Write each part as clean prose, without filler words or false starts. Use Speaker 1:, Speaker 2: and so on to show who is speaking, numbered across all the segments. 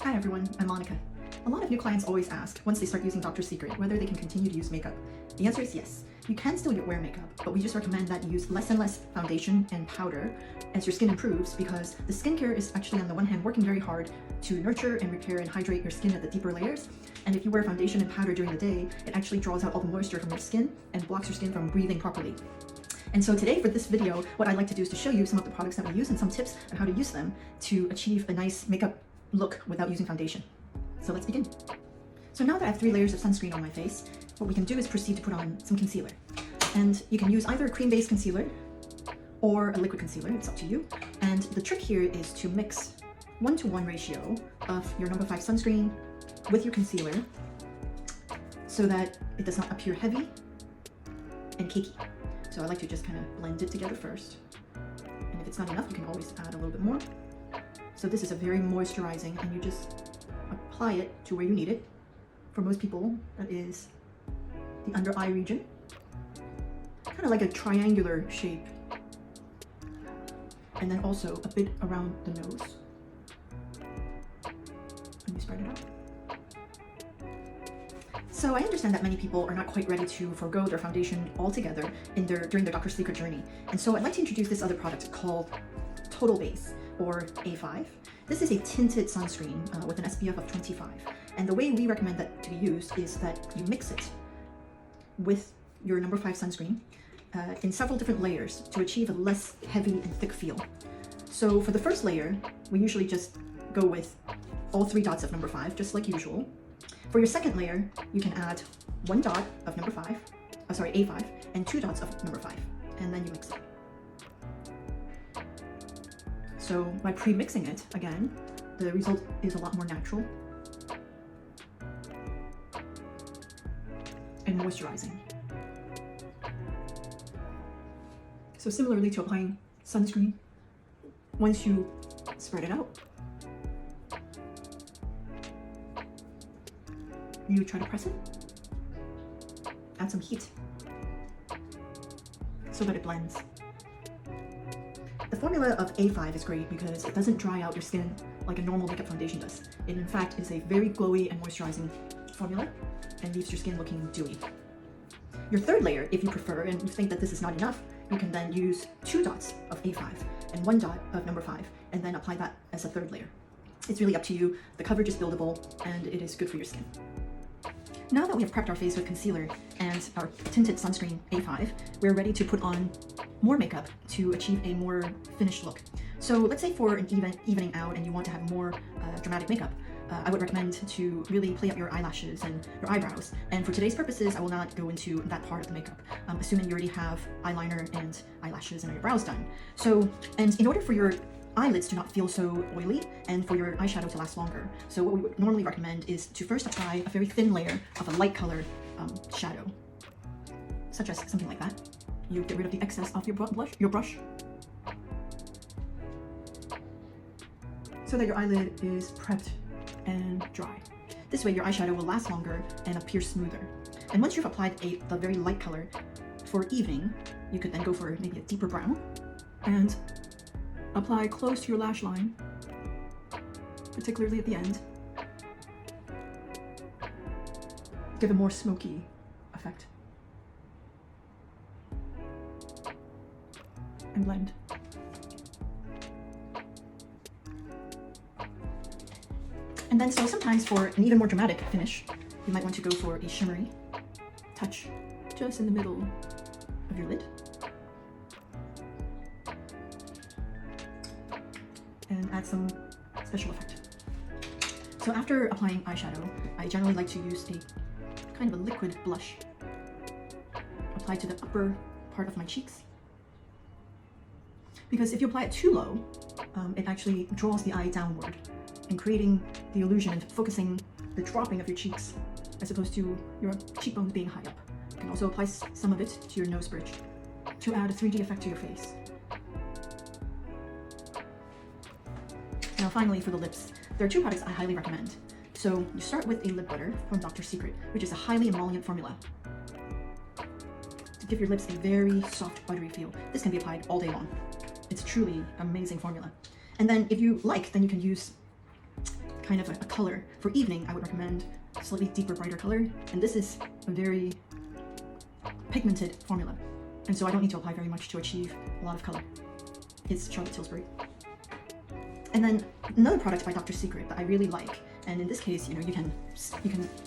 Speaker 1: Hi everyone, I'm Monica. A lot of new clients always ask, once they start using Dr. Secret, whether they can continue to use makeup. The answer is yes. You can still wear makeup, but we just recommend that you use less and less foundation and powder as your skin improves, because the skincare is actually on the one hand working very hard to nurture and repair and hydrate your skin at the deeper layers. And if you wear foundation and powder during the day, it actually draws out all the moisture from your skin and blocks your skin from breathing properly. And so today for this video, what I'd like to do is to show you some of the products that we use and some tips on how to use them to achieve a nice makeup look without using foundation. So let's begin. So now that I have 3 layers of sunscreen on my face, what we can do is proceed to put on some concealer. And you can use either a cream-based concealer or a liquid concealer, it's up to you. And the trick here is to mix 1-to-1 ratio of your number 5 sunscreen with your concealer so that it does not appear heavy and cakey. So I like to just kind of blend it together first. And if it's not enough, you can always add a little bit more. So this is a very moisturizing, and you just apply it to where you need it. For most people, that is the under eye region. Kind of like a triangular shape. And then also a bit around the nose. And you spread it out. So I understand that many people are not quite ready to forego their foundation altogether during their Dr. Secret journey. And so I'd like to introduce this other product called Total Base, or A5. This is a tinted sunscreen with an SPF of 25. And the way we recommend that to be used is that you mix it with your number 5 sunscreen in several different layers to achieve a less heavy and thick feel. So for the first layer, we usually just go with all 3 dots of number 5, just like usual. For your second layer, you can add 1 dot of number 5, A5, and 2 dots of number 5, and then you mix it. So by pre-mixing it, again, the result is a lot more natural and moisturizing. So similarly to applying sunscreen, once you spread it out, you try to press it, add some heat so that it blends. The formula of A5 is great because it doesn't dry out your skin like a normal makeup foundation does. It in fact is a very glowy and moisturizing formula and leaves your skin looking dewy. Your third layer, if you prefer and you think that this is not enough, you can then use 2 dots of A5 and 1 dot of number 5 and then apply that as a third layer. It's really up to you. The coverage is buildable and it is good for your skin. Now that we have prepped our face with concealer and our tinted sunscreen A5, we're ready to put on more makeup to achieve a more finished look. So let's say for an evening out and you want to have more dramatic makeup, I would recommend to really play up your eyelashes and your eyebrows. And for today's purposes, I will not go into that part of the makeup, assuming you already have eyeliner and eyelashes and your brows done. So, and in order for your eyelids to not feel so oily and for your eyeshadow to last longer, so what we would normally recommend is to first apply a very thin layer of a light color shadow, such as something like that. You get rid of the excess off your brush, so that your eyelid is prepped and dry. This way your eyeshadow will last longer and appear smoother. And once you've applied the very light color for evening, you could then go for maybe a deeper brown and apply close to your lash line, particularly at the end. Give a more smoky effect. And blend. And then so sometimes for an even more dramatic finish, you might want to go for a shimmery touch just in the middle of your lid. And add some special effect. So after applying eyeshadow, I generally like to use a kind of a liquid blush applied to the upper part of my cheeks. Because if you apply it too low, it actually draws the eye downward and creating the illusion and focusing the dropping of your cheeks as opposed to your cheekbones being high up. You can also apply some of it to your nose bridge to add a 3D effect to your face. Now finally for the lips, there are 2 products I highly recommend. So you start with a lip butter from Dr. Secret, which is a highly emollient formula to give your lips a very soft, buttery feel. This can be applied all day long. It's truly amazing formula. And then if you like, then you can use kind of a color. For evening, I would recommend a slightly deeper, brighter color, and this is a very pigmented formula, and so I don't need to apply very much to achieve a lot of color. It's Charlotte Tilbury. And then another product by Dr. Secret that I really like, and in this case, you know, you can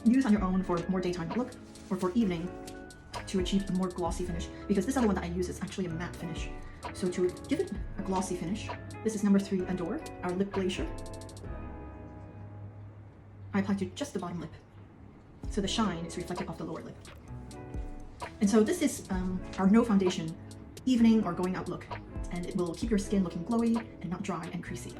Speaker 1: use on your own for more daytime look or for evening to achieve a more glossy finish, because this other one that I use is actually a matte finish. So to give it a glossy finish, this is number 3 Adore, our lip glacier. I apply to just the bottom lip, so the shine is reflected off the lower lip. And so this is our no foundation evening or going out look, and it will keep your skin looking glowy and not dry and creasy.